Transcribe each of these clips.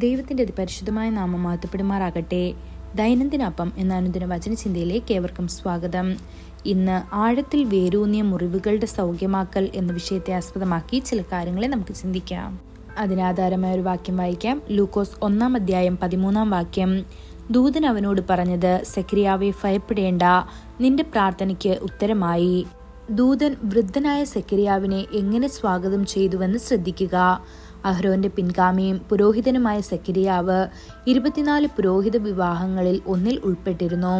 ദൈവത്തിൻ്റെ അതിപരിശുദ്ധമായ നാമം മഹത്വപ്പെടുമാറാകട്ടെ. ദൈനംദിന അപ്പം എന്ന അനുദിന വചനചിന്തയിലേക്ക് ഏവർക്കും സ്വാഗതം. ഇന്ന് ആഴത്തിൽ വേരൂന്നിയ മുറിവുകളുടെ സൗഖ്യമാക്കൽ എന്ന വിഷയത്തെ ആസ്പദമാക്കി ചില കാര്യങ്ങളെ നമുക്ക് ചിന്തിക്കാം. അതിനാധാരമായ ഒരു വാക്യം വായിക്കാം. ലൂക്കോസ് 1:13 ദൂതൻ അവനോട് പറഞ്ഞത്, സെക്കരിയാവെ ഭയപ്പെടേണ്ട, നിന്റെ പ്രാർത്ഥനയ്ക്ക് ഉത്തരമായി. ദൂതൻ വൃദ്ധനായ സെക്കരിയാവിനെ എങ്ങനെ സ്വാഗതം ചെയ്തുവെന്ന് ശ്രദ്ധിക്കുക. അഹ്റോന്റെ പിൻഗാമിയും പുരോഹിതനുമായ സെക്കരിയാവ് 24 പുരോഹിത വിവാഹങ്ങളിൽ ഒന്നിൽ ഉൾപ്പെട്ടിരുന്നു.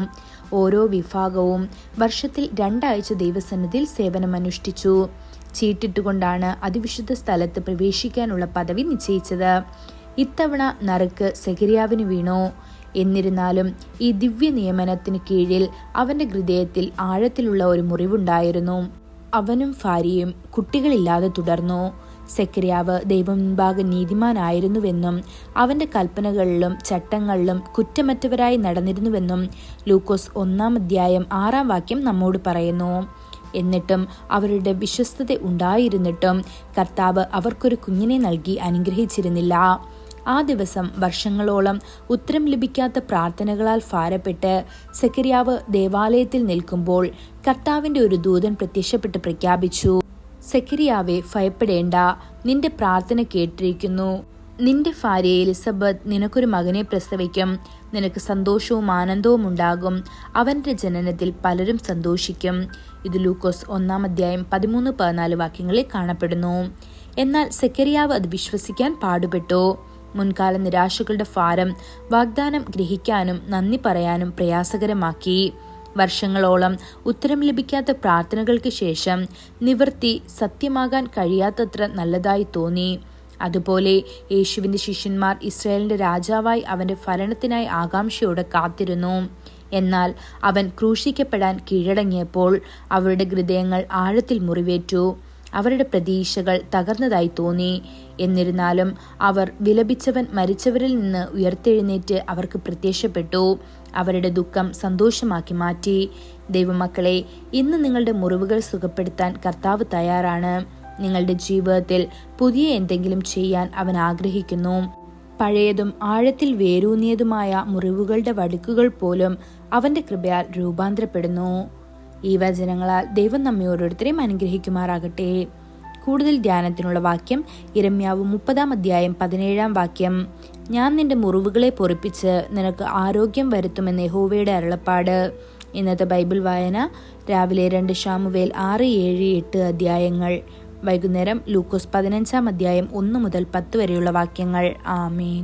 ഓരോ വിഭാഗവും വർഷത്തിൽ 2 ആഴ്ച ദൈവസന്നിധിയിൽ സേവനമനുഷ്ഠിച്ചു. ചീട്ടിട്ടുകൊണ്ടാണ് അതിവിശുദ്ധ സ്ഥലത്ത് പ്രവേശിക്കാനുള്ള പദവി നിശ്ചയിച്ചത്. ഇത്തവണ നറുക്ക് സെക്കരിയാവിന് വീണു. എന്നിരുന്നാലും ഈ ദിവ്യ നിയമനത്തിന് കീഴിൽ അവന്റെ ഹൃദയത്തിൽ ആഴത്തിലുള്ള ഒരു മുറിവുണ്ടായിരുന്നു. അവനും ഭാര്യയും കുട്ടികളില്ലാതെ തുടർന്നു. സെക്കരിയാവ് ദൈവം മുൻപാകെ നീതിമാനായിരുന്നുവെന്നും അവന്റെ കൽപ്പനകളിലും ചട്ടങ്ങളിലും കുറ്റമറ്റവരായി നടന്നിരുന്നുവെന്നും ലൂക്കോസ് 1:6 നമ്മോട് പറയുന്നു. എന്നിട്ടും അവരുടെ വിശ്വസ്തത ഉണ്ടായിരുന്നിട്ടും കർത്താവ് അവർക്കൊരു കുഞ്ഞിനെ നൽകി അനുഗ്രഹിച്ചിരുന്നില്ല. ആ ദിവസം വർഷങ്ങളോളം ഉത്തരം ലഭിക്കാത്ത പ്രാർത്ഥനകളാൽ ഭാരപ്പെട്ട് സെക്കരിയാവ് ദേവാലയത്തിൽ നിൽക്കുമ്പോൾ കർത്താവിന്റെ ഒരു ദൂതൻ പ്രത്യക്ഷപ്പെട്ട് പ്രഖ്യാപിച്ചു, സെക്കരിയാവെ ഭയപ്പെടേണ്ട, നിന്റെ പ്രാർത്ഥന കേട്ടിരിക്കുന്നു. നിന്റെ ഭാര്യ എലിസബത്ത് നിനക്കൊരു മകനെ പ്രസവിക്കും. നിനക്ക് സന്തോഷവും ആനന്ദവും ഉണ്ടാകും. അവന്റെ ജനനത്തിൽ പലരും സന്തോഷിക്കും. ഇത് ലൂക്കോസ് 1:13-14 കാണപ്പെടുന്നു. എന്നാൽ സെക്കരിയാവ് അത് വിശ്വസിക്കാൻ പാടുപെട്ടു. മുൻകാല നിരാശകളുടെ ഭാരം വാഗ്ദാനം ഗ്രഹിക്കാനും നന്ദി പറയാനും പ്രയാസകരമാക്കി. വർഷങ്ങളോളം ഉത്തരം ലഭിക്കാത്ത പ്രാർത്ഥനകൾക്ക് ശേഷം നിവൃത്തി സത്യമാകാൻ കഴിയാത്തത്ര നല്ലതായി തോന്നി. അതുപോലെ യേശുവിന്റെ ശിഷ്യന്മാർ ഇസ്രായേലിന്റെ രാജാവായി അവന്റെ ഭരണത്തിനായി ആകാംക്ഷയോടെ കാത്തിരുന്നു. എന്നാൽ അവൻ ക്രൂശിക്കപ്പെടാൻ കീഴടങ്ങിയപ്പോൾ അവരുടെ ഹൃദയങ്ങൾ ആഴത്തിൽ മുറിവേറ്റു. അവരുടെ പ്രതീക്ഷകൾ തകർന്നതായി തോന്നി. എന്നിരുന്നാലും അവർ വിലപിച്ചവൻ മരിച്ചവരിൽ നിന്ന് ഉയർത്തെഴുന്നേറ്റ് അവർക്ക് പ്രത്യക്ഷപ്പെട്ടു. അവരുടെ ദുഃഖം സന്തോഷമാക്കി മാറ്റി. ദൈവമക്കളെ, ഇന്ന് നിങ്ങളുടെ മുറിവുകൾ സുഖപ്പെടുത്താൻ കർത്താവ് തയ്യാറാണ്. നിങ്ങളുടെ ജീവിതത്തിൽ പുതിയ എന്തെങ്കിലും ചെയ്യാൻ അവൻ ആഗ്രഹിക്കുന്നു. പഴയതും ആഴത്തിൽ വേരൂന്നിയതുമായ മുറിവുകളുടെ വടുക്കുകൾ പോലും അവന്റെ കൃപയാൽ രൂപാന്തരപ്പെടുന്നു. ഈ വചനങ്ങളാൽ ദൈവം നമ്മെ ഓരോരുത്തരെയും അനുഗ്രഹിക്കുമാറാകട്ടെ. കൂടുതൽ ധ്യാനത്തിനുള്ള വാക്യം യിരെമ്യാവ് 30:17 ഞാൻ നിന്റെ മുറിവുകളെ പൊറിപ്പിച്ച് നിനക്ക് ആരോഗ്യം വരുത്തുമെന്ന് യഹോവയുടെ അരുളപ്പാട്. ഇന്നത്തെ ബൈബിൾ വായന രാവിലെ 2 ശമൂവേൽ 6, 7, 8 അധ്യായങ്ങൾ. വൈകുന്നേരം ലൂക്കോസ് 15:1 മുതൽ 10 വരെയുള്ള വാക്യങ്ങൾ. ആമേൻ.